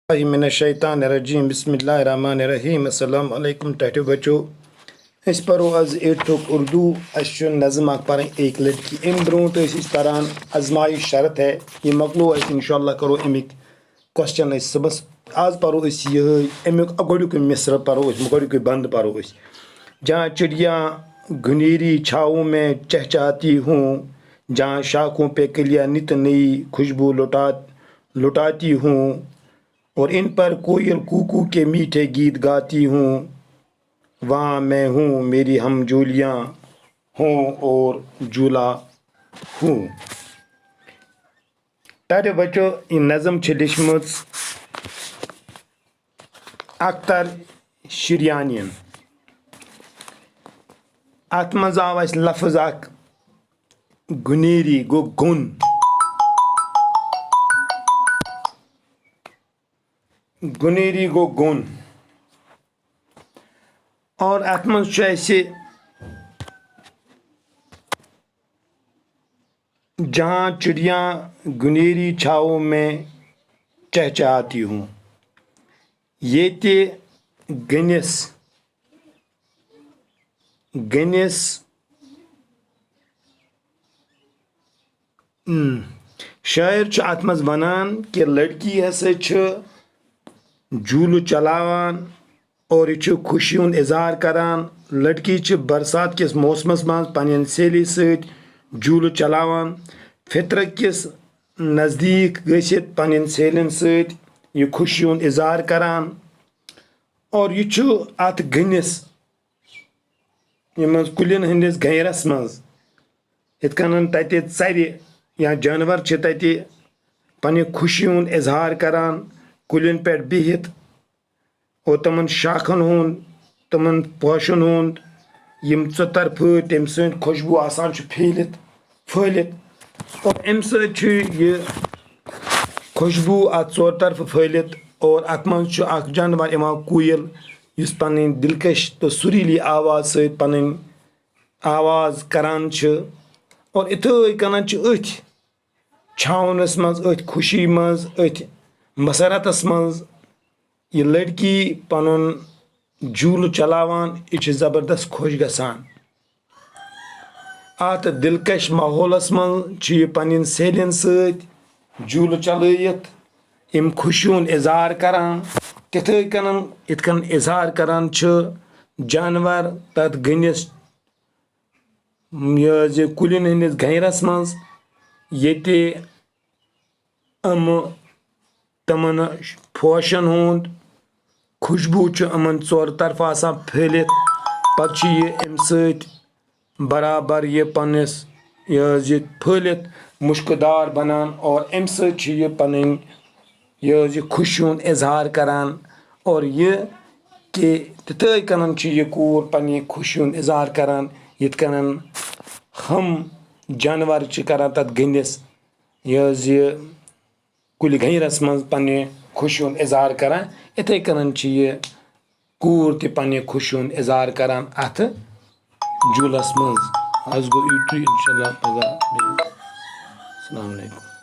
मिनश्शैतानिर्रजीम बिस्मिल्लाहिर्रहमानिर्रहीम अस्सलाम वालेकुम टहटू बच्चों इस परो आज 8th उर्दू अच्छु नज़म पर एक लड़की अम ब्रोट पान आजमाइश शरत है ये मकलो इंशाल्लाह करो अमिक क्वेश्चन सुबह आज परो ये अमुक गोड़ुक मिसर परो गोड़ुक बंद परो जहाँ चिड़िया घुनेरी छाँव में चहचहाती हूँ, जहाँ शाखों पे कलियाँ नित नई खुशबू लुटाती हूँ और इन पर कोयल कूकू के मीठे गीत गाती हूँ, वहाँ मैं हूँ मेरी हम झूलियाँ हूँ और झूला हूँ। तारे बच्चों ये नज़म लिखम अख्तर शिरयानियन अत मज आव लफ्ज अख गुनेरी गो गुन गुनेरी गो गुन और अत मज जहाँ चिड़िया गुनेरी छाँव में चहचहाती हूँ ये गनिस शायर अत मज वनान कि लड़की हसा झूलू चलावान और यह खुशी हुंद इजहार करान। लड़की बरसात किस मौसमस मज पन सहेली सत झूलू चलावान, फितरत किस नज़दीक गसित पन सहेलियन सत यह खुशी हुंद इजहार करान और यह अत गनिस कुलिन हंदिस गैरस मज इतकन तत चर या जानवर तत पन खुशी हुंद इजहार करान कुलिन पे बिहित और तमन शाखन हुंद तमन पोशन हुंद यम चुतरफ तम सद खुशबू आसान फैलित और अम सह खुशबू अत चोर तरफ फैलित और अत मज जानवर इवान कोयल इस पन दिलकश तो सुरीली आवाज सत पन आवाज करान और इथे कन अथ छावनस मज अथ खुशी मज अथ मसरतस मज यह लड़की पन झूल चलावान यह जबरदस्त खुश गसान अत दिलकश माहौलस मज पन सहेलियन सत झूल चलत यम खुशी हुंद इजहार करान तिथे कन इजहार करान जानवर तथ गनिस यह कुलिन हंदिस गैरस मज ये तमन पोशन हुंद खुशबू अमन चोर तरफ आसान फैलित पत अम सत बराबर ये पनस यह फैलित मुश्कदार बनान और अम सत पन यह खुशी हुंद इजहार करान और यह कि तिथे कन यह कूर पन खुशी हुंद इजहार करान यिथ कन हम जानवर करान तथ गनिस यह कुल गैरस मज पन खुशी हुंद इजहार करान इथे कन यह कूर पन खुशी हुंद इजहार करान अथ झूलस मज। आज गो यूट्यूब इंशाल्लाह पगह। अस्सलाम वालेकुम।